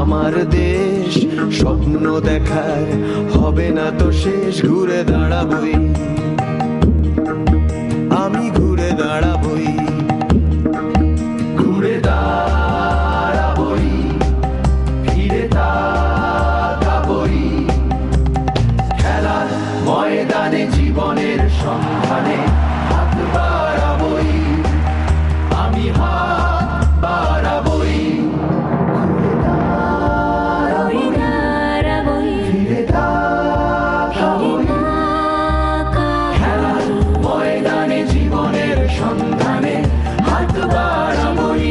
আমার দেশ স্বপ্ন দেখার হবে না তো শেষ, ঘুরে দাঁড়াবই আমি, ঘুরে দাঁড়াবই, ঘুরে দাঁড়াবই, ফিরে তাকাবই, খেলার ময়দানে জীবনের সন্ধানে হাত বাড়াবই, আমি হাত বাড়াবই, ফিরে তাকাবই, খেলার ময়দানে জীবনের সন্ধানে হাত বাড়াবই,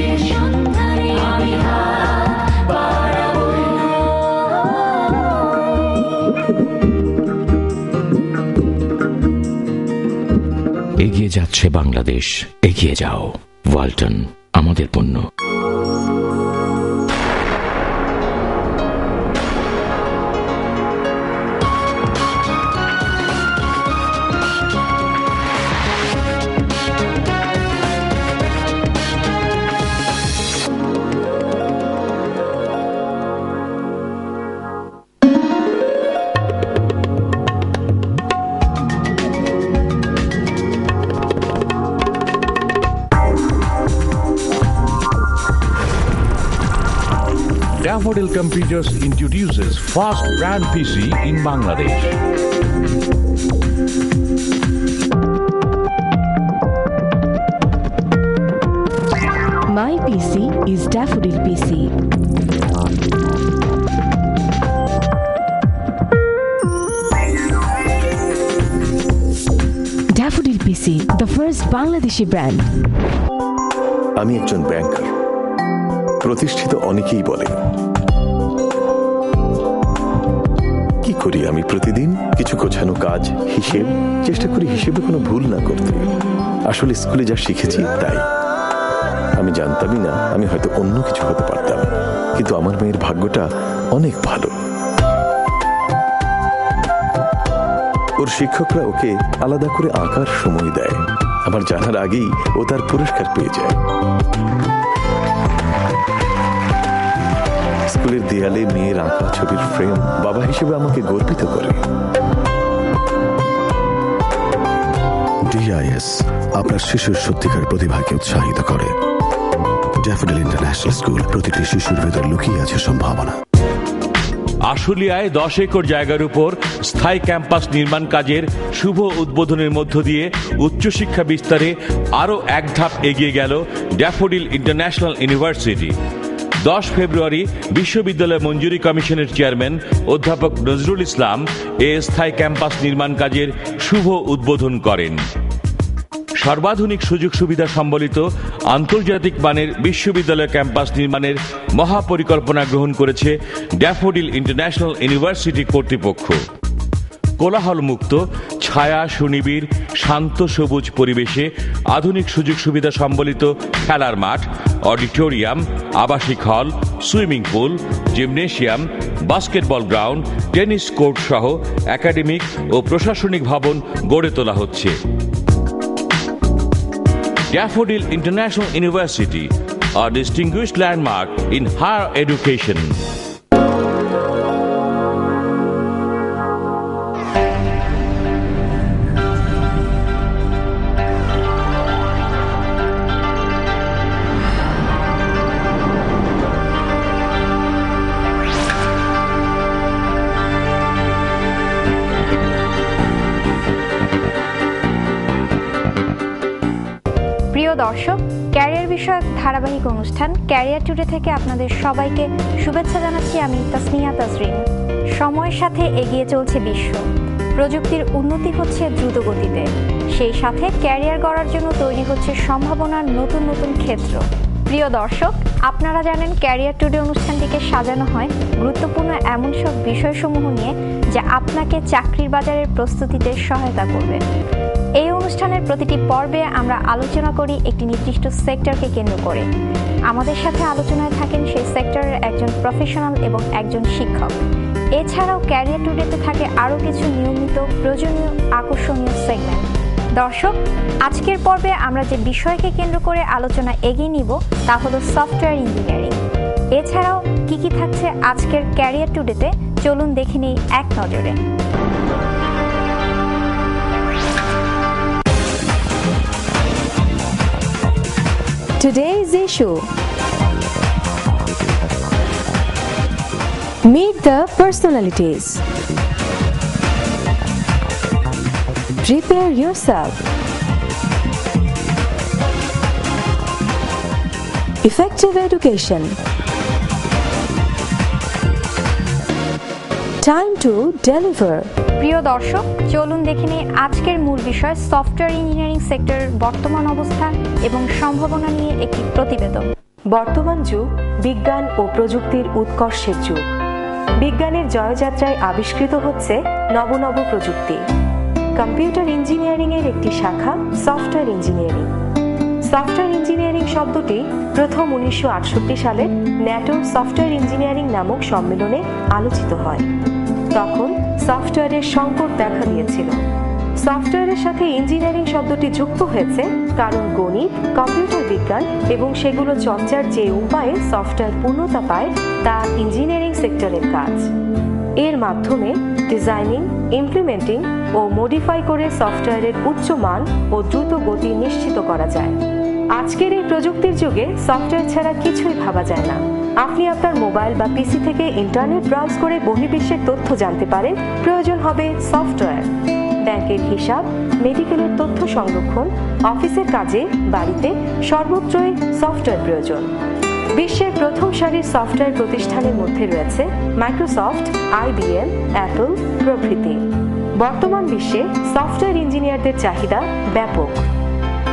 আমি হাত বাড়াবই। এগিয়ে যাচ্ছে বাংলাদেশ, এগিয়ে যাও। ওয়ালটন, আমাদের পণ্য। Daffodil Computers introduces fast brand PC in Bangladesh. My PC is Daffodil PC. Daffodil PC, the first Bangladeshi brand. আমি একজন ব্যাংকার। প্রতিষ্ঠিত অনেকেই বলে, কি করি আমি প্রতিদিন? কিছু গোছানো কাজ, হিসেব, চেষ্টা করি হিসেবে কোনো ভুল না করতে। আসলে স্কুলে যা শিখেছি তাই। আমি জানতামই না আমি হয়তো অন্য কিছু হতে পারতাম, কিন্তু আমার মেয়ের ভাগ্যটা অনেক ভালো। ওর শিক্ষকরা ওকে আলাদা করে আঁকার সময় দেয়, আমার জানার আগেই ও তার পুরস্কার পেয়ে যায়। স্কুলের দেয়ালে মেয়ের আঁকা ছবির ফ্রেম বাবা হিসেবে আমাকে গর্বিত করে। ডিআইএস আপনার শিশুর সত্যিকার প্রতিভাকে উৎসাহিত করে। ড্যাফোডিল ইন্টারন্যাশনাল স্কুল, প্রতিটি শিশুর ভেতর লুকিয়ে আছে সম্ভাবনা। আশুলিয়ায় 10 একর জায়গার উপর স্থায়ী ক্যাম্পাস নির্মাণ কাজের শুভ উদ্বোধনের মধ্য দিয়ে উচ্চশিক্ষা বিস্তারে আরও এক ধাপ এগিয়ে গেল ড্যাফোডিল ইন্টারন্যাশনাল ইউনিভার্সিটি। 10 ফেব্রুয়ারি বিশ্ববিদ্যালয় মঞ্জুরি কমিশনের চেয়ারম্যান অধ্যাপক নজরুল ইসলাম এ স্থায়ী ক্যাম্পাস নির্মাণ কাজের শুভ উদ্বোধন করেন। সর্বাধুনিক সুযোগ সুবিধা সম্বলিত আন্তর্জাতিক মানের বিশ্ববিদ্যালয় ক্যাম্পাস নির্মাণের মহাপরিকল্পনা গ্রহণ করেছে ড্যাফোডিল ইন্টারন্যাশনাল ইউনিভার্সিটি কর্তৃপক্ষ। কোলাহল মুক্ত, ছায়া সুনিবিড়, শান্ত সবুজ পরিবেশে আধুনিক সুযোগ সুবিধা সম্বলিত খেলার মাঠ, অডিটোরিয়াম, আবাসিক হল, swimming pool, gymnasium, basketball ground, tennis court সহ একাডেমিক ও প্রশাসনিক ভবন গড়ে তোলা হচ্ছে। Daffodil International University, a distinguished landmark in higher education. প্রিয় দর্শক, ক্যারিয়ার বিষয়ক ধারাবাহিক অনুষ্ঠান ক্যারিয়ার টুডে থেকে আপনাদের সবাইকে শুভেচ্ছা জানাচ্ছি আমি তাসনিয়া তাজরিন। সময়ের সাথে এগিয়ে চলছে বিশ্ব, প্রযুক্তির উন্নতি হচ্ছে দ্রুত গতিতে, সেই সাথে ক্যারিয়ার গড়ার জন্য তৈরি হচ্ছে সম্ভাবনার নতুন নতুন ক্ষেত্র। প্রিয় দর্শক, আপনারা জানেন ক্যারিয়ার টুডে অনুষ্ঠানটিকে সাজানো হয় গুরুত্বপূর্ণ এমন সব বিষয়সমূহ নিয়ে যা আপনাকে চাকরির বাজারের প্রস্তুতিতে সহায়তা করবে। এই অনুষ্ঠানের প্রতিটি পর্বে আমরা আলোচনা করি একটি নির্দিষ্ট সেক্টরকে কেন্দ্র করে। আমাদের সাথে আলোচনায় থাকেন সেই সেক্টরের একজন প্রফেশনাল এবং একজন শিক্ষক। এছাড়াও ক্যারিয়ার টুডেতে থাকে আরও কিছু নিয়মিত প্রয়োজনীয় আকর্ষণীয় সেগমেন্ট। দর্শক, আজকের পর্বে আমরা যে বিষয়কে কেন্দ্র করে আলোচনা এগিয়ে নিব তা হলো সফটওয়্যার ইঞ্জিনিয়ারিং। এছাড়াও কি কি থাকছে আজকের ক্যারিয়ার টুডেতে, চলুন দেখে নিই এক নজরে। Today's issue. Meet the personalities. Prepare yourself. Effective education. Time to deliver. প্রিয় দর্শক, চলুন দেখে নিই আজকের মূল বিষয় সফটওয়্যার ইঞ্জিনিয়ারিং সেক্টরের বর্তমান অবস্থা এবং সম্ভাবনা নিয়ে একটি প্রতিবেদন। বর্তমান যুগ বিজ্ঞান ও প্রযুক্তির উৎকর্ষের যুগ। বিজ্ঞানের জয়যাত্রায় আবিষ্কৃত হচ্ছে নব নব প্রযুক্তি। কম্পিউটার ইঞ্জিনিয়ারিং এর একটি শাখা সফটওয়্যার ইঞ্জিনিয়ারিং। সফটওয়্যার ইঞ্জিনিয়ারিং শব্দটি প্রথম 1968 সালে ন্যাটো সফটওয়্যার ইঞ্জিনিয়ারিং নামক সম্মেলনে আলোচিত হয়। তখন সফটওয়্যারের সংকট দেখা দিয়েছিল। সফটওয়্যারের সাথে ইঞ্জিনিয়ারিং শব্দটি যুক্ত হয়েছে কারণ গণিত, কম্পিউটার বিজ্ঞান এবং সেগুলো চর্চার যে উপায়ে সফটওয়্যার পূর্ণতা পায় তা ইঞ্জিনিয়ারিং সেক্টরের কাজ। এর মাধ্যমে ডিজাইনিং, ইমপ্লিমেন্টিং ও মডিফাই করে সফটওয়্যারের উচ্চ মান ও দ্রুত গতি নিশ্চিত করা যায়। আজকের এই প্রযুক্তির যুগে সফটওয়্যার ছাড়া কিছুই ভাবা যায় না। আপনি আপনার মোবাইল বা পিসি থেকে ইন্টারনেট ব্রাউজ করে বহির্বিশ্বের তথ্য জানতে পারেন, প্রয়োজন হবে সফটওয়্যার। ব্যাংকের হিসাব, মেডিকেলের তথ্য সংরক্ষণ, অফিসের কাজে, বাড়িতে সর্বত্রই সফটওয়্যার প্রয়োজন। বিশ্বের প্রথম সারির সফটওয়্যার প্রতিষ্ঠানের মধ্যে রয়েছে মাইক্রোসফট, IBM, অ্যাপল প্রভৃতি। বর্তমান বিশ্বে সফটওয়্যার ইঞ্জিনিয়ারদের চাহিদা ব্যাপক।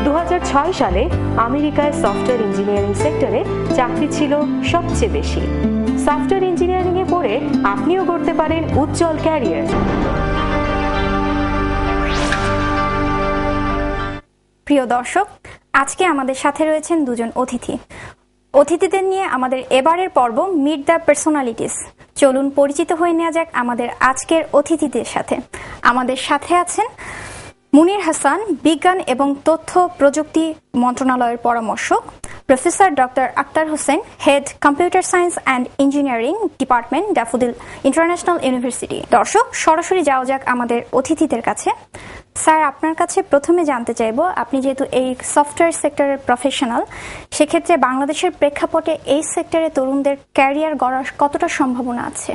2006 সালে আমেরিকায় সফটওয়্যার ইঞ্জিনিয়ারিং সেক্টরে চাকরি ছিল সবচেয়ে বেশি। সফটওয়্যার ইঞ্জিনিয়ারিং এ পড়ে আপনিও করতে পারেন উজ্জ্বল ক্যারিয়ার। প্রিয় দর্শক, আজকে আমাদের সাথে রয়েছেন দুজন অতিথিদের নিয়ে আমাদের এবারের পর্ব মিট দ্য পার্সোনালিটিস। চলুন পরিচিত হয়ে নেওয়া যাক আমাদের আজকের অতিথিদের সাথে। আমাদের সাথে আছেন মুনির হাসান, বিজ্ঞান এবং তথ্য প্রযুক্তি মন্ত্রণালয়ের পরামর্শক, professor doctor Akhtar Hossain, head computer science and engineering department, Daffodil International University. দর্শক, সরাসরি যাওয়া যাক আমাদের অতিথিদের কাছে। স্যার, আপনার কাছে প্রথমে জানতে চাইব, আপনি যেহেতু এই সফটওয়্যার সেক্টরের প্রফেশনাল, সেক্ষেত্রে বাংলাদেশের প্রেক্ষাপটে এই সেক্টরে তরুণদের ক্যারিয়ার গড়ার কতটা সম্ভাবনা আছে?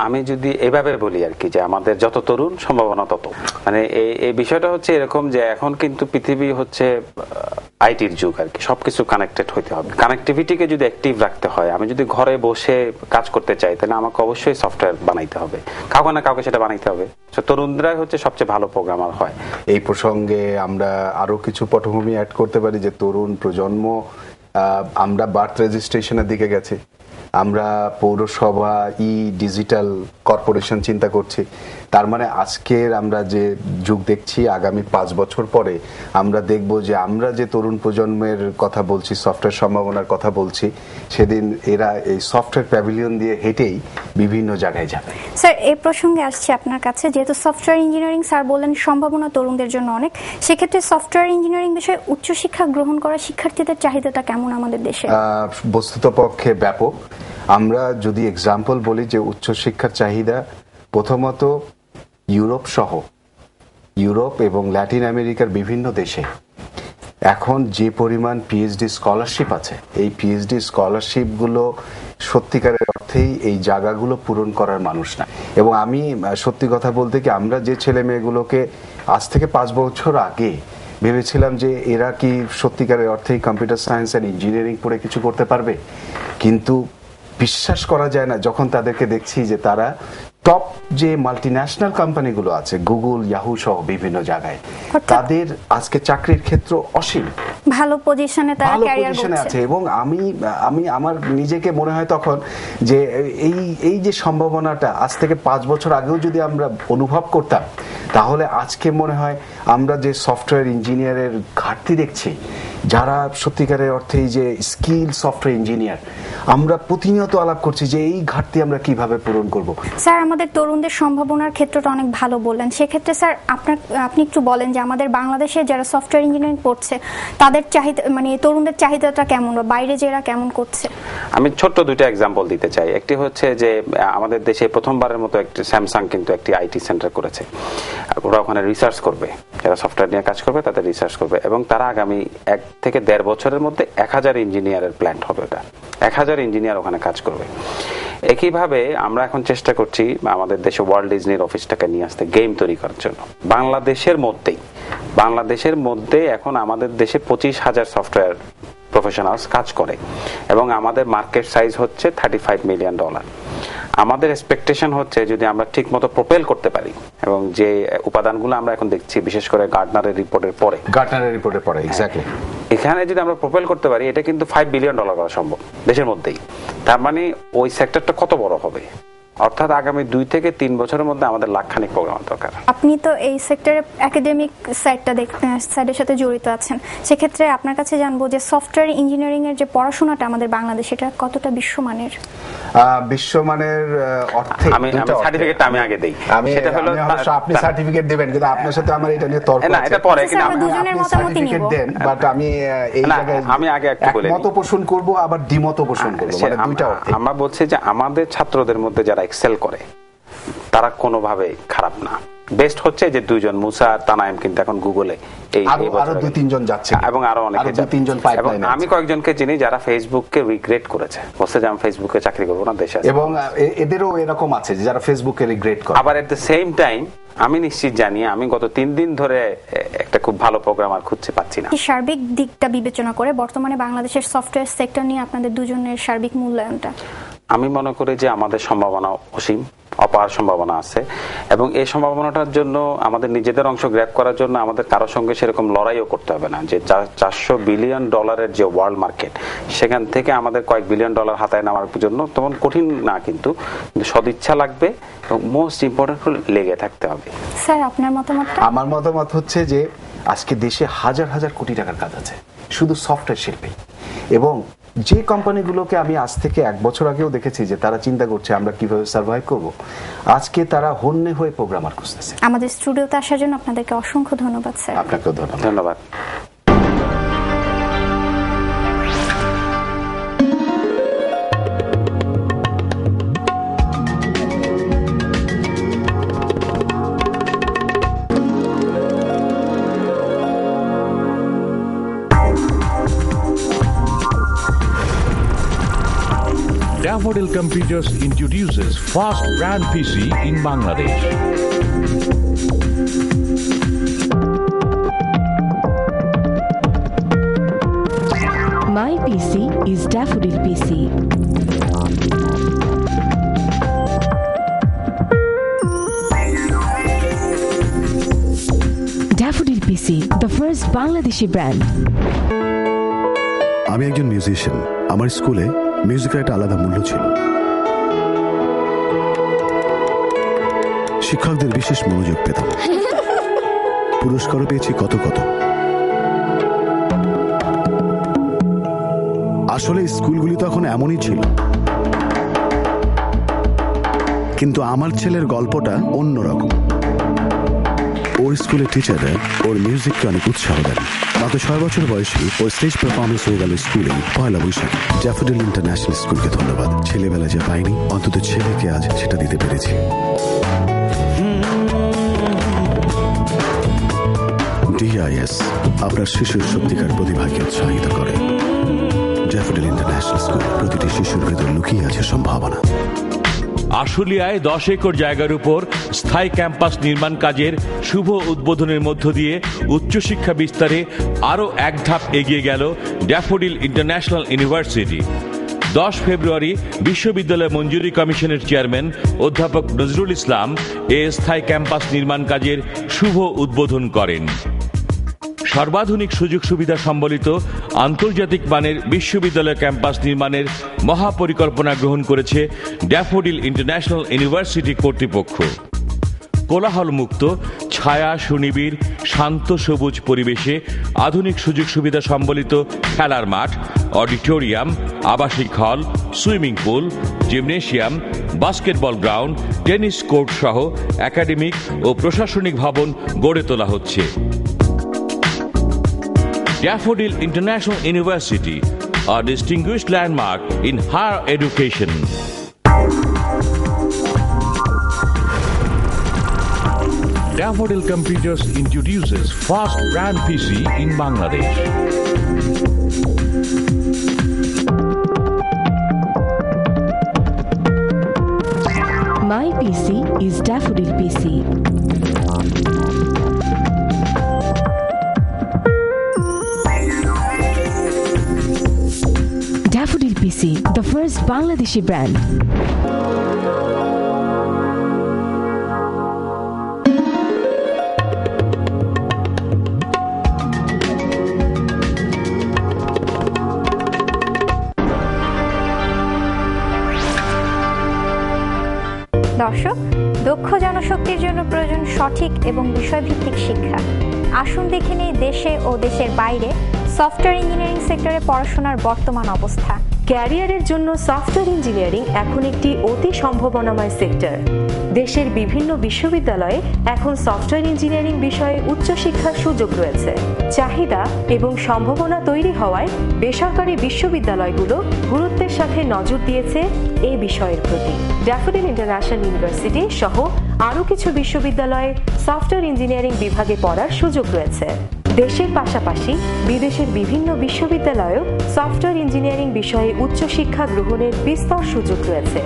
আমি যদি এভাবে বলি আর কি, যে আমাদের যত তরুণ সম্ভাবনা তত, মানে এই বিষয়টা হচ্ছে এরকম যে এখন কিন্তু পৃথিবী হচ্ছে আইটির যুগ আর কি, সবকিছু কানেক্টেড হইতে হবে। কানেক্টিভিটিকে যদি অ্যাক্টিভ রাখতে হয়, আমি যদি ঘরে বসে কাজ করতে চাই, তাহলে আমাকে অবশ্যই সফটওয়্যার বানাইতে হবে, কাউকে না কাউকে সেটা বানাইতে হবে। তরুণরাই হচ্ছে সবচেয়ে ভালো প্রোগ্রামার হয়। এই প্রসঙ্গে আমরা আরো কিছু পটভূমি অ্যাড করতে পারি যে তরুণ প্রজন্ম, আমরা বার্থ রেজিস্ট্রেশনের দিকে গেছি, আমরা পৌরসভা ডিজিটাল কর্পোরেশন চিন্তা করছি। তার মানে আজকের আমরা যে যুগ দেখছি, আগামী 5 বছর পরে আমরা দেখব যে আমরা যে তরুণ প্রজন্মের কথা বলছি, সফটওয়্যার সম্ভাবনার কথা বলছি, সেদিন এরা এই সফটওয়্যার প্যাভিলিয়ন দিয়ে হেঁটেই বিভিন্ন জায়গায় যাবে। স্যার, এই প্রসঙ্গে আসছে আপনার কাছে, যেহেতু সফটওয়্যার ইঞ্জিনিয়ারিং স্যার বললেন সম্ভাবনা তরুণদের জন্য অনেক, সেক্ষেত্রে সফটওয়্যার ইঞ্জিনিয়ারিং বিষয়ে উচ্চশিক্ষা গ্রহণ করা শিক্ষার্থীদের চাহিদাটা কেমন আমাদের দেশে? বস্তুতপক্ষে ব্যাপক। আমরা যদি এক্সাম্পল বলি যে উচ্চশিক্ষার চাহিদা প্রথমত ইউরোপ এবং ল্যাটিন আমেরিকার বিভিন্ন দেশে এখন যে পরিমাণ পিএইচডি স্কলারশিপ আছে, এই পিএইচডি স্কলারশিপগুলো সত্যিকারের অর্থেই এই জায়গাগুলো পূরণ করার মানুষ না। এবং আমি সত্যি কথা বলতে কি, আমরা যে ছেলে মেয়েগুলোকে আজ থেকে 5 বছর আগে ভেবেছিলাম যে এরা কি সত্যিকারের অর্থেই কম্পিউটার সায়েন্স অ্যান্ড ইঞ্জিনিয়ারিং পড়ে কিছু করতে পারবে, কিন্তু বিশ্বাস করা যায় না যখন তাদেরকে দেখছি যে তারা টপ যে মাল্টিন্যাশনাল কোম্পানিগুলো আছে, গুগল, ইয়াহু সহ বিভিন্ন জায়গায়, তাদের আজকে চাকরির ক্ষেত্র অসীম, ভালো পজিশনে তারা ক্যারিয়ার করছে। আছে। এবং আমি আমার নিজেকে মনে হয় তখন যে এই যে সম্ভাবনাটা আজ থেকে 5 বছর আগেও যদি আমরা অনুভব করতাম, তাহলে আজকে মনে হয় আমরা যে সফটওয়্যার ইঞ্জিনিয়ারের ঘাটতি দেখছি, যারা সত্যিকারের অর্থে এই যে স্কিল সফটওয়্যার ইঞ্জিনিয়ার, আমরা প্রতিনিয়ত আলাপ করছি যে এই ঘাটতি আমরা কিভাবে পূরণ করব। স্যার, আমাদের তরুণদের সম্ভাবনার ক্ষেত্রটা অনেক ভালো বললেন। সেক্ষেত্রে স্যার আপনি একটু বলেন যে আমাদের বাংলাদেশে যারা সফটওয়্যার ইঞ্জিনিয়ারিং পড়ছে তাদের চাহিদা, মানে তরুণদের চাহিদাটা কেমন, বা বাইরে যারা কেমন করছে? আমি ছোট্ট দুইটা এক্সাম্পল দিতে চাই। একটি হচ্ছে যে আমাদের দেশে প্রথমবারের মতো একটি স্যামসাং কিন্তু একটি আইটি সেন্টার করেছে। ওরা ওখানে রিসার্চ করবে, যারা সফটওয়্যার নিয়ে কাজ করবে তাদের রিসার্চ করবে, এবং তারা আগামী 1 থেকে 1.5 বছরের মধ্যে 1000 ইঞ্জিনিয়ারের প্ল্যান্ট হবে। ওটা 1000 ইঞ্জিনিয়ার ওখানে কাজ করবে। একইভাবে আমরা এখন চেষ্টা করছি আমাদের দেশে ওয়ার্ল্ড ডিজনির অফিসটাকে নিয়ে আসতে, গেম তৈরি করার জন্য। বাংলাদেশের মধ্যে এখন আমাদের দেশে 25,000 সফটওয়্যার প্রফেশনালস কাজ করে, এবং আমাদের মার্কেট সাইজ হচ্ছে $35 মিলিয়ন। আমাদের এক্সপেকটেশন হচ্ছে যদি আমরা ঠিক মতো প্রোপেল করতে পারি, এবং যে উপাদানগুলো আমরা এখন দেখছি বিশেষ করে গার্টনারের রিপোর্টের পরে এক্স্যাক্টলি, এখানে যদি আমরা প্রোপেল করতে পারি, এটা কিন্তু $5 বিলিয়ন করা সম্ভব দেশের মধ্যেই। তার মানে ওই সেক্টরটা কত বড় হবে, অর্থাৎ আগামী 2 থেকে 3 বছরের মধ্যে আমাদের লাখখানিক প্রোগ্রাম দরকার। আপনি তো এই সেক্টরে একাডেমিক সাইডের সাথে জড়িত আছেন, সেক্ষেত্রে আপনার কাছে জানবো যে সফটওয়্যার ইঞ্জিনিয়ারিং এর যে পড়াশোনাটা আমাদের বাংলাদেশে, এটা কতটা বিশ্বমানের? বিশ্বমানের অর্থে আমি সার্টিফিকেটটা আমি আগে দেই, সেটা হলো আপনি সার্টিফিকেট দিবেন, কিন্তু আপনার সাথে আমার এটা নিয়ে তর্ক আছে। না, এটা পরে, কিন্তু আমরা দুজনের মতামত নিব। বাট আমি এই জায়গায় আমি আগে একটু বলি, মত পোষণ করব আবার দ্বিমত পোষণ করব, মানে দুইটা অর্থে। আমরা বলছি যে আমাদের ছাত্রদের মধ্যে যারা এক্সেল করে তারা কোনোভাবে খারাপ না। বেস্ট হচ্ছে যে দুইজন মুসা আর তানাইম কিন্তু এখন গুগলে আরো 2-3 জন যাচ্ছে, এবং আরো অনেকে যাচ্ছে। এবং আমি কয়েকজনকে চিনি যারা ফেসবুককে রিগ্রেট করেছে, বলছে যে আমি ফেসবুকে চাকরি করবো না দেশে, এবং এদেরও এরকম আছে যারা ফেসবুকে রিগ্রেট করে। আবার এট দ্য সেম টাইম আমি নিশ্চিত জানি আমি গত 3 দিন ধরে একটা খুব ভালো প্রোগ্রামার খুঁজে পাচ্ছি না। সার্বিক দিকটা বিবেচনা করে বর্তমানে বাংলাদেশের সফটওয়্যার সেক্টর নিয়ে আপনাদের দুজনের সার্বিক মূল্যায়নটা? আমি মনে করি যে আমাদের সম্ভাবনা অসীম, অপার সম্ভাবনা আছে, এবং এই সম্ভাবনাটার জন্য আমাদের নিজেদের অংশ গ্র্যাব করার জন্য আমাদের কারোর সঙ্গে সেরকম লড়াইও করতে হবে না। যে $400 বিলিয়ন যে ওয়ার্ল্ড মার্কেট, সেখান থেকে আমাদের কয়েক বিলিয়ন ডলার হাতায় নেওয়ার জন্য তেমন কঠিন না, কিন্তু সদিচ্ছা লাগবে, এবং মোস্ট ইম্পর্টেন্ট হল লেগে থাকতে হবে। স্যার, আপনার মতামতটা? আমার মতামত হচ্ছে যে আজকে দেশে হাজার হাজার কোটি টাকার কাজ আছে শুধু সফটওয়্যার শিল্পে, এবং যে কোম্পানিগুলোকে আমি আজ থেকে 1 বছর আগেও দেখেছি যে তারা চিন্তা করছে আমরা কিভাবে সার্ভাইভ করব, আজকে তারা হন্যে হয়ে প্রোগ্রামার খুঁজতেছে। আমাদের স্টুডিওতে আসার জন্য আপনাদেরকে অসংখ্য ধন্যবাদ স্যার। আপনাকেও ধন্যবাদ। Daffodil Computers introduces fast brand PC in Bangladesh. My PC is Daffodil PC. Daffodil PC, the first Bangladeshi brand. আমি একজন মিউজিশিয়ান। আমার স্কুলে মিউজিকের একটা আলাদা মূল্য ছিল। শিক্ষকদের বিশেষ মনোযোগ পেতাম, পুরস্কারও পেয়েছি কত। আসলে স্কুলগুলি তখন এমনই ছিল, কিন্তু আমার ছেলের গল্পটা অন্যরকম। ওর স্কুলের টিচাররা ওর মিউজিককে অনেক উৎসাহ দেন। মাত্র 6 বছর বয়সে ওর স্টেজ পারফরমেন্স হয়ে গেল স্কুলে 1 বৈশাখ। ড্যাফোডিল ইন্টারন্যাশনাল স্কুলকে ধন্যবাদ। ছেলেবেলা যা পাইনি, অন্তত ছেলেকে আজ সেটা দিতে পেরেছি। DIS আপনার শিশুর সত্যিকার প্রতিভাকে উৎসাহিত করে। ড্যাফোডিল ইন্টারন্যাশনাল স্কুল, প্রতিটি শিশুর ভেতর লুকিয়ে আছে সম্ভাবনা। আশুলিয়ায় 10 একর জায়গার উপর স্থায়ী ক্যাম্পাস নির্মাণ কাজের শুভ উদ্বোধনের মধ্য দিয়ে উচ্চশিক্ষা বিস্তারে আরও এক ধাপ এগিয়ে গেল ড্যাফোডিল ইন্টারন্যাশনাল ইউনিভার্সিটি। 10 ফেব্রুয়ারি বিশ্ববিদ্যালয় মঞ্জুরি কমিশনের চেয়ারম্যান অধ্যাপক নজরুল ইসলাম এ স্থায়ী ক্যাম্পাস নির্মাণ কাজের শুভ উদ্বোধন করেন। সর্বাধুনিক সুযোগ সুবিধা সম্বলিত আন্তর্জাতিক মানের বিশ্ববিদ্যালয় ক্যাম্পাস নির্মাণের মহাপরিকল্পনা গ্রহণ করেছে ড্যাফোডিল ইন্টারন্যাশনাল ইউনিভার্সিটি কর্তৃপক্ষ। কোলাহলমুক্ত, ছায়া সুনিবিড়, শান্ত সবুজ পরিবেশে আধুনিক সুযোগ সুবিধা সম্বলিত খেলার মাঠ, অডিটোরিয়াম, আবাসিক হল, swimming pool, gymnasium, basketball ground, tennis court সহ একাডেমিক ও প্রশাসনিক ভবন গড়ে তোলা হচ্ছে। Daffodil International University, a distinguished landmark in higher education. Daffodil Computers introduces fast brand PC in Bangladesh. My PC is Daffodil PC. Daffodil PC, the first Bangladeshi brand. দর্শক, দক্ষ জনশক্তির জন্য প্রয়োজন সঠিক এবং বিষয়ভিত্তিক শিক্ষা। আসুন দেখে নিই দেশে ও দেশের বাইরে সফটওয়্যার ইঞ্জিনিয়ারিং সেক্টরে পড়াশোনার বর্তমান অবস্থা। ক্যারিয়ারের জন্য সফটওয়্যার ইঞ্জিনিয়ারিং এখন একটি অতি সম্ভাবনাময় সেক্টর। দেশের বিভিন্ন বিশ্ববিদ্যালয়ে এখন সফটওয়্যার ইঞ্জিনিয়ারিং বিষয়ে উচ্চশিক্ষার সুযোগ রয়েছে। চাহিদা এবং সম্ভাবনা তৈরি হওয়ায় বেসরকারি বিশ্ববিদ্যালয়গুলো গুরুত্বের সাথে নজর দিয়েছে এই বিষয়ের প্রতি। ড্যাফোডিল ইন্টারন্যাশনাল ইউনিভার্সিটি সহ আরও কিছু বিশ্ববিদ্যালয়ে সফটওয়্যার ইঞ্জিনিয়ারিং বিভাগে পড়ার সুযোগ রয়েছে। দেশের পাশাপাশি বিদেশের বিভিন্ন বিশ্ববিদ্যালয়েও সফটওয়্যার ইঞ্জিনিয়ারিং বিষয়ে উচ্চশিক্ষা গ্রহণের বিস্তর সুযোগ রয়েছে।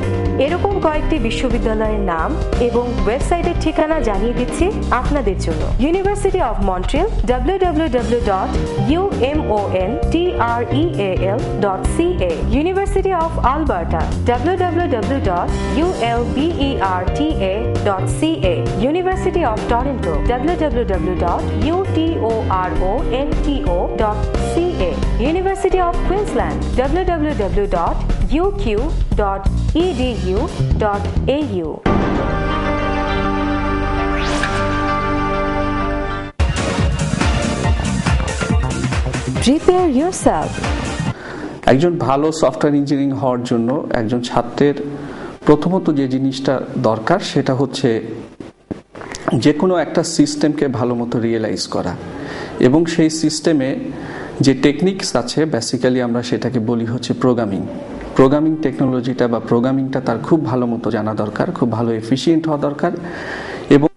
এরকম কয়েকটি বিশ্ববিদ্যালয়ের নাম এবং ওয়েবসাইটের ঠিকানা জানিয়ে দিচ্ছি আপনাদের জন্য। University of Montreal www.umontreal.ca, university of Alberta www.ulberta.ca, university of Toronto www.utoronto.ca, University of Queensland www.uq.edu.au. Prepare yourself. একজন ভালো সফটওয়্যার ইঞ্জিনিয়ারিং হওয়ার জন্য একজন ছাত্রের প্রথমত যে জিনিসটা দরকার সেটা হচ্ছে যে কোনো একটা সিস্টেমকে ভালো মতো রিয়েলাইজ করা এবং সেই সিস্টেমে যে টেকনিক্স আছে বেসিক্যালি আমরা সেটাকে বলি হচ্ছে প্রোগ্রামিং টেকনোলজিটা বা প্রোগ্রামিংটা তার খুব ভালো মতো জানা দরকার, খুব ভালো এফিশিয়েন্ট হওয়া দরকার এবং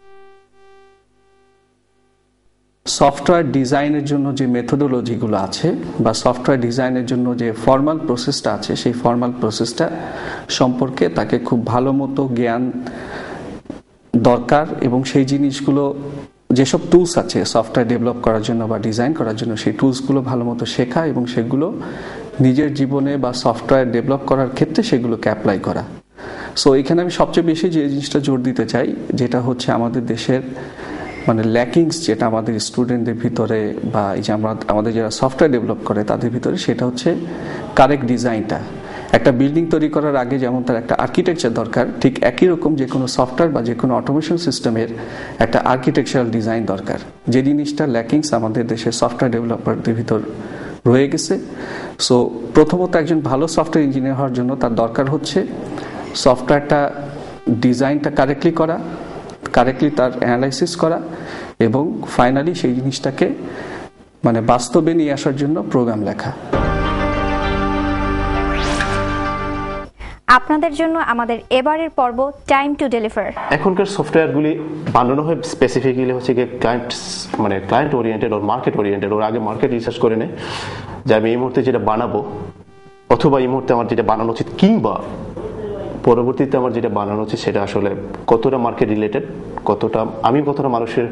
সফটওয়্যার ডিজাইনের জন্য যে মেথোডোলজিগুলো আছে বা সফটওয়্যার ডিজাইনের জন্য যে ফর্মাল প্রসেসটা আছে সেই ফর্মাল প্রসেসটা সম্পর্কে তাকে খুব ভালো মতো জ্ঞান দরকার এবং সেই জিনিসগুলো যেসব টুলস আছে সফটওয়্যার ডেভেলপ করার জন্য বা ডিজাইন করার জন্য সেই টুলসগুলো ভালো মতো শেখা এবং সেগুলো নিজের জীবনে বা সফটওয়্যার ডেভেলপ করার ক্ষেত্রে সেগুলোকে অ্যাপ্লাই করা। সো এখানে আমি সবচেয়ে বেশি যে জিনিসটা জোর দিতে চাই যেটা হচ্ছে আমাদের দেশের মানে ল্যাকিংস যেটা আমাদের স্টুডেন্টদের ভিতরে বা এই যে আমাদের যারা সফটওয়্যার ডেভেলপ করে তাদের ভিতরে সেটা হচ্ছে কারেক্ট ডিজাইনটা। একটা বিল্ডিং তৈরি করার আগে যেমন তার একটা আর্কিটেকচার দরকার, ঠিক একই রকম যে কোনো সফটওয়্যার বা যে কোনো অটোমেশন সিস্টেমের একটা আর্কিটেকচারাল ডিজাইন দরকার, যে জিনিসটা ল্যাকিংস আমাদের দেশের সফটওয়্যার ডেভেলপারদের ভিতর রয়ে গেছে। সো প্রথমত একজন ভালো সফটওয়্যার ইঞ্জিনিয়ার হওয়ার জন্য তার দরকার হচ্ছে সফটওয়্যারটা ডিজাইনটা কারেক্টলি করা, কারেক্টলি তার অ্যানালাইসিস করা এবং ফাইনালি সেই জিনিসটাকে মানে বাস্তবে নিয়ে আসার জন্য প্রোগ্রাম লেখা। আপনাদের জন্য আমাদের এবারের পর্ব টাইম টু ডেলিভার। এখনকার সফটওয়্যারগুলি বানানো হয় স্পেসিফিক্যালি হচ্ছে কি ক্লায়েন্ট ওরিয়েন্টেড ওর মার্কেট ওরিয়েন্টেড। ওর আগে মার্কেট রিসার্চ করে নেয় যে আমি এই মুহূর্তে যেটা বানাবো অথবা এই মুহূর্তে আমার যেটা বানানো উচিত কিংবা পরবর্তীতে আমার যেটা বানানো উচিত সেটা আসলে কতটা মার্কেট রিলেটেড, কতটা মানুষের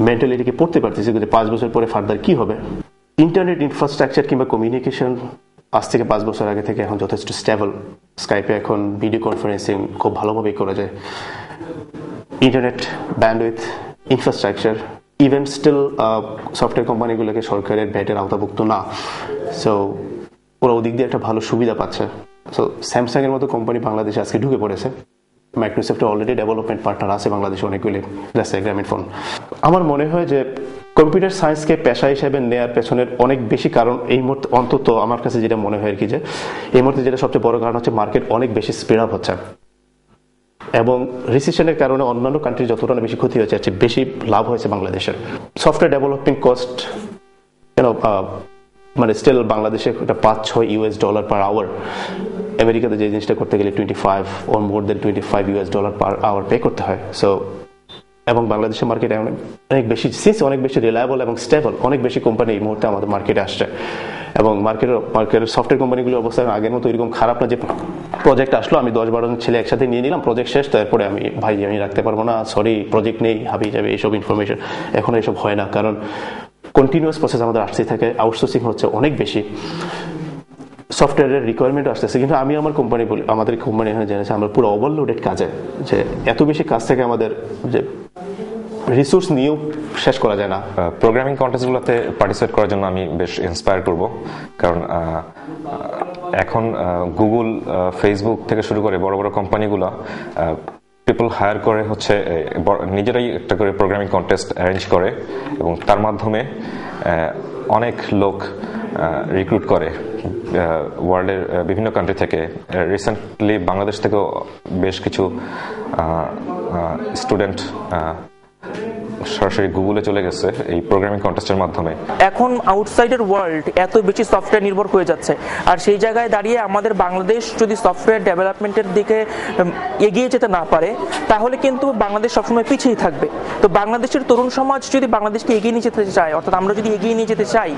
মেন্টালিটিকে পড়তে পারতেছি যে 5 বছর পরে ফার্দার কি হবে। ইন্টারনেট ইনফ্রাস্ট্রাকচার কিংবা কমিউনিকেশন আজ থেকে 5 বছর আগে থেকে এখন যথেষ্ট স্টেবল। স্কাইপে এখন ভিডিও কনফারেন্সিং খুব ভালোভাবেই করা যায়। Internet bandwidth infrastructure even still software কোম্পানিগুলোকে সরকারের ভ্যাটের আওতাভুক্ত না, সো ওরা ওদিক দিয়ে একটা ভালো সুবিধা পাচ্ছে। সো স্যামসাং এর মতো কোম্পানি বাংলাদেশে আজকে ঢুকে পড়েছে। মাইক্রোসফটের অলরেডি ডেভেলপমেন্ট পার্টনার আছে বাংলাদেশে অনেকগুলি, গ্রামীণফোন। আমার মনে হয় যে কম্পিউটার সায়েন্সকে পেশা হিসেবে নেওয়ার পেছনের অনেক বেশি কারণ এই মুহূর্তে, অন্তত আমার কাছে যেটা মনে হয় আর কি, যে এই মুহূর্তে যেটা সবচেয়ে বড় কারণ হচ্ছে মার্কেট অনেক বেশি স্পিড আপ হচ্ছে এবং রিসেশনের কারণে অন্যান্য কান্ট্রি যতটা বেশি ক্ষতি হয়েছে, এর বেশি লাভ হয়েছে বাংলাদেশের। সফটওয়্যার ডেভেলপিং কস্ট মানে স্টিল বাংলাদেশে একটা $5-6 পার আওয়ার, আমেরিকাতে যে জিনিসটা করতে গেলে 25 or more than $25 per hour pay করতে হয়। সো এবং বাংলাদেশের মার্কেটে অনেক বেশি রিলায়েবল এবং স্টেবল অনেক বেশি কোম্পানি এই মুহূর্তে আমাদের মার্কেটে আসছে এবং মার্কেটের সফটওয়্যার কোম্পানিগুলোর অবস্থা আগের মতো এরকম খারাপ না যে প্রজেক্ট আসলো আমি 10-12 জন ছেলে একসাথে নিয়ে নিলাম, প্রজেক্ট শেষ, তারপরে আমি রাখতে পারবো না, সরি প্রজেক্ট নেই, হাবিয়ে যাবে, এইসব ইনফরমেশন এখন এইসব হয় না, কারণ কন্টিনিউয়াস প্রসেস আমাদের আসতেই থাকে, আউটসোর্সিং হচ্ছে অনেক বেশি, সফটওয়্যারের রিকোয়ারমেন্ট আসতেছে। কিন্তু আমি আমাদের কোম্পানি এখানে জেনেছি আমরা পুরো ওভারলোডেড কাজে, যে এত বেশি কাজ থেকে আমাদের যে রিসোর্স নিয়েও শেষ করা যায় না। প্রোগ্রামিং কন্টেস্টগুলোতে পার্টিসিপেট করার জন্য আমি বেশ ইন্সপায়ার করব, কারণ এখন গুগল, ফেসবুক থেকে শুরু করে বড় বড় কোম্পানিগুলো পিপল হায়ার করে হচ্ছে নিজেরাই একটা করে প্রোগ্রামিং কন্টেস্ট অ্যারেঞ্জ করে এবং তার মাধ্যমে অনেক লোক রিক্রুট করে ওয়ার্ল্ডের বিভিন্ন কান্ট্রি থেকে। রিসেন্টলি বাংলাদেশ থেকেও বেশ কিছু স্টুডেন্ট সরাসরি গুগলে চলে গেছে এই প্রোগ্রামিং কন্টেস্টের মাধ্যমে। এখন আউটসাইডের ওয়ার্ল্ড এত বেশি সফটওয়্যার নির্ভর হয়ে যাচ্ছে, আর সেই জায়গায় দাঁড়িয়ে আমাদের বাংলাদেশ যদি সফটওয়্যার ডেভেলপমেন্টের দিকে এগিয়ে যেতে না পারে তাহলে কিন্তু বাংলাদেশ সবসময় পিছিয়ে থাকবে। তো বাংলাদেশের তরুণ সমাজ যদি বাংলাদেশকে এগিয়ে নিয়ে যেতে চায়, অর্থাৎ আমরা যদি এগিয়ে নিয়ে যেতে চাই,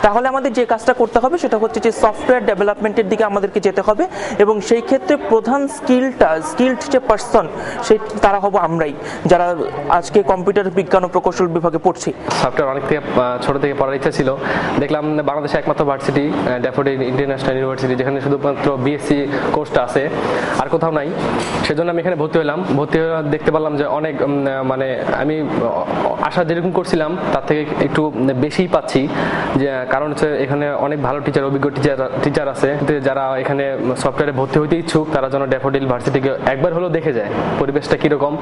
তাহলে আমাদের যে কাজটা করতে হবে সেটা হচ্ছে যে সফটওয়্যার ডেভেলপমেন্টের দিকে আমাদেরকে যেতে হবে এবং সেই ক্ষেত্রে প্রধান স্কিল্ড যে পার্সন তারা হব আমরাই, যারা আজকে কম্পিউটার বিজ্ঞান ও প্রকৌশল বিভাগে পড়ছি। সফটওয়্যার অনেক থেকে ছোট থেকে পড়ার ইচ্ছা ছিল, দেখলাম বাংলাদেশে একমাত্র ভার্সিটি ড্যাফোডিল ইন্টারন্যাশনাল ইউনিভার্সিটি, যেখানে শুধুমাত্র বিএসসি কোর্সটা আছে, আর কোথাও নাই। সেজন্য আমি এখানে ভর্তি হলাম। ভর্তি হয়ে দেখতে পারলাম যে অনেক মানে আমি আশা যেরকম করছিলাম তার থেকে একটু বেশিই পাচ্ছি, যে কারণ হচ্ছে এখানে অনেক ভালো টিচার, অভিজ্ঞ টিচার আছে, যারা এখানে সফটওয়্যারে ভর্তি হইতে ইচ্ছুক তারা যেন ড্যাফোডিল ভার্সিটিকে একবার হলেও দেখে যায়, পরিবেশটা কীরকম,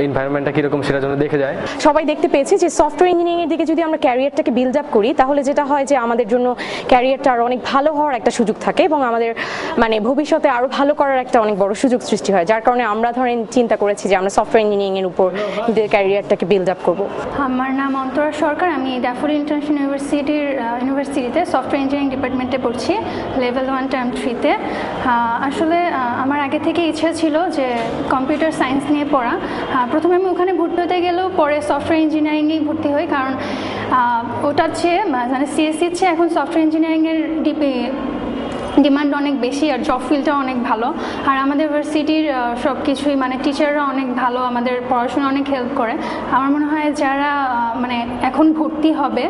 এনভায়রনমেন্টটা কীরকম সেটা যেন দেখে যায়। সবাই দেখতে পেয়েছে যে সফটওয়্যার ইঞ্জিনিয়ারিং এর দিকে যদি আমরা ক্যারিয়ারটাকে বিল্ড আপ করি তাহলে যেটা হয় যে আমাদের জন্য ক্যারিয়ারটা আরো অনেক ভালো হওয়ার একটা সুযোগ থাকে এবং আমাদের মানে ভবিষ্যতে আরো ভালো করার একটা অনেক বড় সুযোগ সৃষ্টি হয়, যার কারণে আমরা ধরেন চিন্তা করেছি যে আমরা সফটওয়্যার ইঞ্জিনিয়ারিং এর উপর নিজেদের ক্যারিয়ারটাকে বিল্ড আপ করব। আমার নাম অন্তরা সরকার, আমি ড্যাফোডিল ইন্টারন্যাশনাল ইউনিভার্সিটিতে সফটওয়্যার ইঞ্জিনিয়ারিং ডিপার্টমেন্টে পড়ছি, লেভেল 1 টার্ম 3-তে। আসলে আমার আগে থেকে ইচ্ছা ছিল যে কম্পিউটার সায়েন্স নিয়ে পড়া। প্রথমে আমি ওখানে ভর্তি হতে গেলেও পরে সফটওয়্যার ইঞ্জিনিয়ারিংয়েই ভর্তি হই, কারণ ওটার চেয়ে মানে সিএসসির চেয়ে এখন সফটওয়্যার ইঞ্জিনিয়ারিংয়ের ডিমান্ড অনেক বেশি আর জব ফিল্ডটা অনেক ভালো। আর আমাদের ইউনিভার্সিটির সব কিছুই মানে টিচাররা অনেক ভালো, আমাদের পড়াশোনা অনেক হেল্প করে। আমার মনে হয় যারা মানে এখন ভর্তি হবে,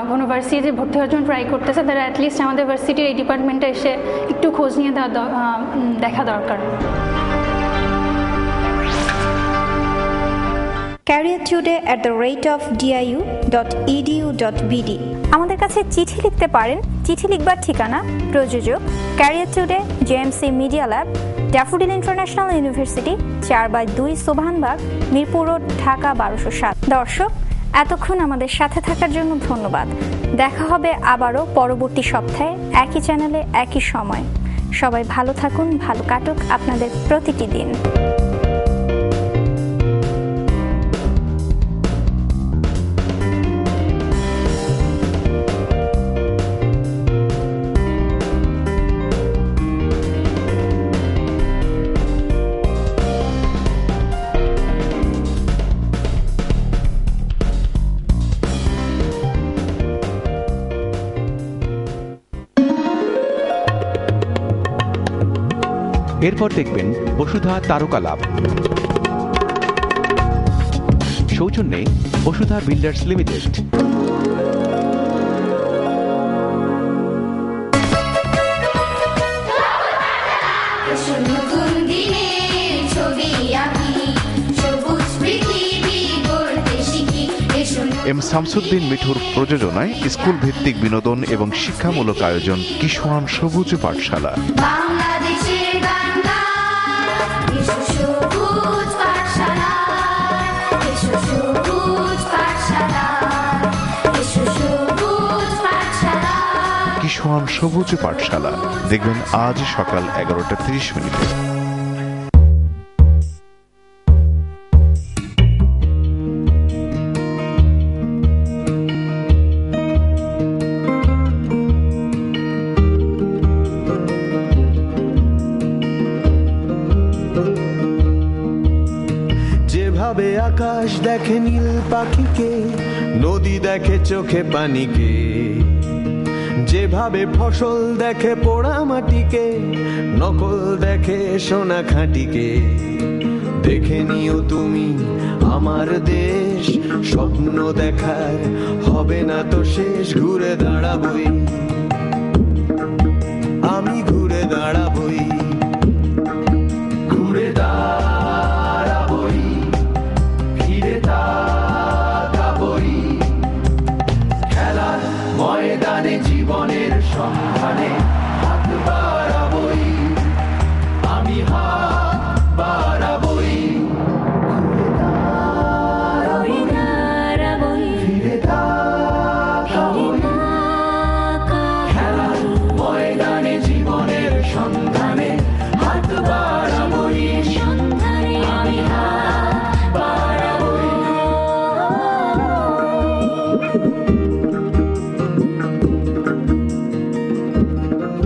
কোনো ইউনিভার্সিটিতে ভর্তি হওয়ার জন্য ট্রাই করতেছে, তারা অ্যাটলিস্ট আমাদের ইউনিভার্সিটির এই ডিপার্টমেন্টে এসে একটু খোঁজ নিয়ে দেখা দরকার। careertoday@diu.edu.bd আমাদের কাছে চিঠি লিখতে পারেন। চিঠি লিখবার ঠিকানা প্রযোজক career today, JMC media lab, Daffodil International University, 4/2 Sobhanbag, Mirpur road, Dhaka 1207। দর্শক, এতক্ষণ আমাদের সাথে থাকার জন্য ধন্যবাদ। দেখা হবে আবারও পরবর্তী সপ্তাহে একই চ্যানেলে একই সময়। সবাই ভালো থাকুন, ভালো কাটুক আপনাদের প্রতিটি দিন। এরপর দেখবেন বসুধা তারকা লাভ। সৌজন্যে Basudha builders limited. M Shamsuddin মিঠুর প্রযোজনায় স্কুল ভিত্তিক বিনোদন এবং শিক্ষামূলক আয়োজন কিশোয়ান সবুজ পাঠশালা। জীবন সবুজ পাঠশালা, দেখবেন আজ সকাল 11:30। যেভাবে আকাশ দেখে নীল পাখিকে, নদী দেখে চোখে পানিকে, যেভাবে ফসল দেখে পোড়া মাটিকে, নকল দেখে সোনা খাঁটিকে, দেখে নিও তুমি আমার দেশ, স্বপ্ন দেখার হবে না তো শেষ, ঘুরে দাঁড়াবই আমি, ঘুরে দাঁড়াবই, ঘুরে দাঁড়াবই, ফিরে তাকাবই, খেলার ময়দানে জীবনের সন্ধানে হাত বাড়াবই, আমি হাত বাড়াবই, ফিরে তাকাবই, খেলার ময়দানে জীবনের সন্ধানে হাত বাড়াবই, আমি হাত বাড়াবই।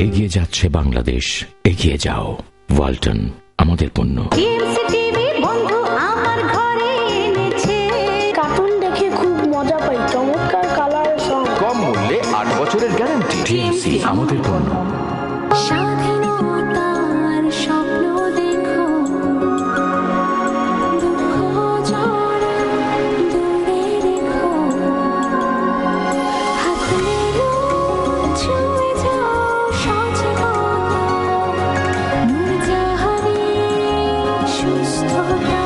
এগিয়ে যাচ্ছে বাংলাদেশ, এগিয়ে যাও। ওয়ালটন, আমাদের পণ্য। কার্টুন দেখে খুব মজা পাই, চমৎকার কালার, কম মূল্যে 8 বছরের গ্যারান্টি। টিএমসি, আমাদের পণ্য। স্বাধীনতার স্বপ্ন দেখো, দুঃখ ঝরা দূরে রেখো, হাতে ছুঁয়ে যাও সচেতনতা, নূরজাহানি সুস্থতা।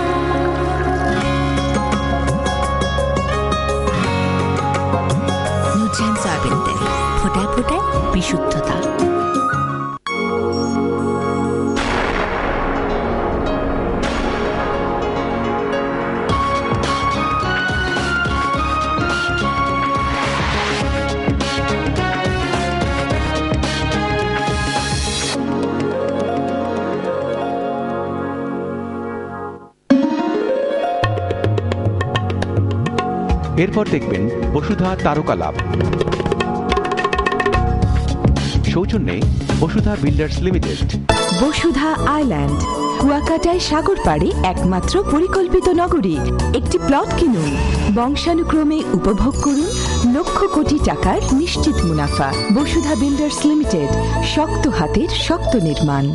নুরজাহান সয়াবিন তেল, ফোটায় ফোটায় বিশুদ্ধতা। এরপর দেখবেন বসুধা তারকা লাভ। সৌজন্যে Basudha builders limited. Basudha island, কুয়াকাটায় সাগর পাড়ে একমাত্র পরিকল্পিত নগরী। একটি প্লট কিনুন, বংশানুক্রমে উপভোগ করুন লক্ষ কোটি টাকার নিশ্চিত মুনাফা। বসুধা বিল্ডার্স লিমিটেড, শক্ত হাতের শক্ত নির্মাণ।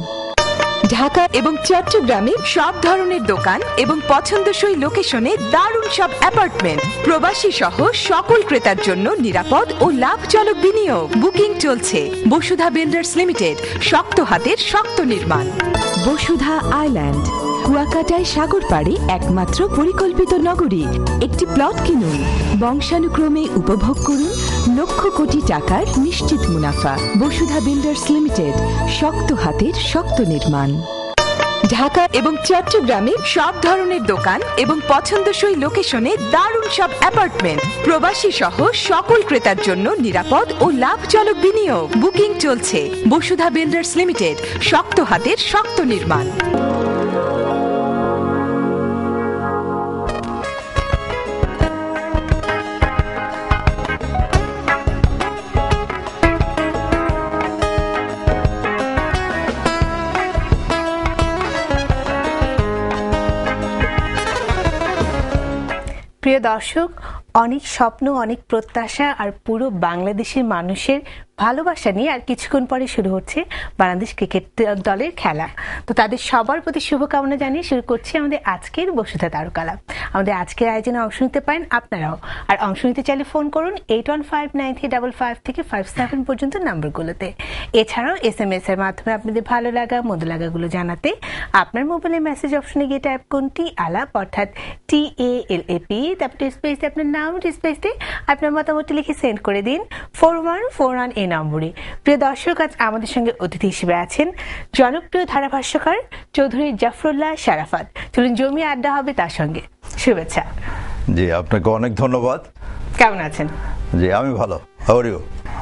ঢাকা এবং চট্টগ্রামে সব ধরনের দোকান এবং পছন্দসই লোকেশনে দারুণ সব অ্যাপার্টমেন্ট, প্রবাসী সহ সকল ক্রেতার জন্য নিরাপদ ও লাভজনক বিনিয়োগ। বুকিং চলছে। বসুধা বিল্ডার্স লিমিটেড, শক্ত হাতের শক্ত নির্মাণ। বসুধা আইল্যান্ড, কুয়াকাটায় সাগর পাড়ে একমাত্র পরিকল্পিত নগরী। একটি প্লট কিনুন, বংশানুক্রমে উপভোগ করুন লক্ষ কোটি টাকার নিশ্চিত মুনাফা। বসুধা বিল্ডার্স লিমিটেড, শক্ত হাতের শক্ত নির্মাণ। ঢাকা এবং চট্টগ্রামে সব ধরনের দোকান এবং পছন্দসই লোকেশনে দারুণ সব অ্যাপার্টমেন্ট, প্রবাসী সহ সকল ক্রেতার জন্য নিরাপদ ও লাভজনক বিনিয়োগ। বুকিং চলছে। বসুধা বিল্ডার্স লিমিটেড, শক্ত হাতের শক্ত নির্মাণ। প্রিয় দর্শক, অনেক স্বপ্ন, অনেক প্রত্যাশা আর পুরো বাংলাদেশের মানুষের ভালোবাসা নিয়ে আর কিছুক্ষণ পরে শুরু হচ্ছে বাংলাদেশ ক্রিকেট দলের খেলা। তো তাদের সবার প্রতি শুভকামনা জানিয়ে শুরু করছি আমাদের আজকের বসুধা তারকা লাভ। আমাদের আজকের আয়োজনে অংশ নিতে পারেন আপনারাও। আর অংশ নিতে চাইলে ফোন করুন 81593555 থেকে 57 পর্যন্ত নাম্বারগুলোতে। এছাড়াও SMS এর মাধ্যমে আপনাদের ভালো লাগা মন্দ লাগাগুলো জানাতে আপনার মোবাইলে মেসেজ অপশনে গিয়ে টাইপ করুন আলাপ, অর্থাৎ TALAP, তারপর স্পেস আপনার নাম, স্পেস দিয়ে আপনার মতামত লিখে সেন্ড করে দিন 4141 এই নম্বরে। প্রিয় দর্শক, আজ আমাদের সঙ্গে অতিথি হিসেবে আছেন জনপ্রিয় ধারাভাষ্যকার চৌধুরী জাফরুল্লাহ শারাফাত। চলুন জমিয়ে আড্ডা হবে তার সঙ্গে। শুভেচ্ছা। জি, আপনাকে অনেক ধন্যবাদ। কেমন আছেন? জি, আমি ভালো। How are you?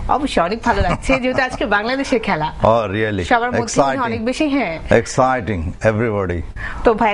অবশ্যই অনেক ভালো লাগছে যেহেতু আজকে বাংলাদেশের খেলা Oh, really? সবার মধ্যে অনেক বেশি হ্যাঁ Exciting, everybody. তো ভাই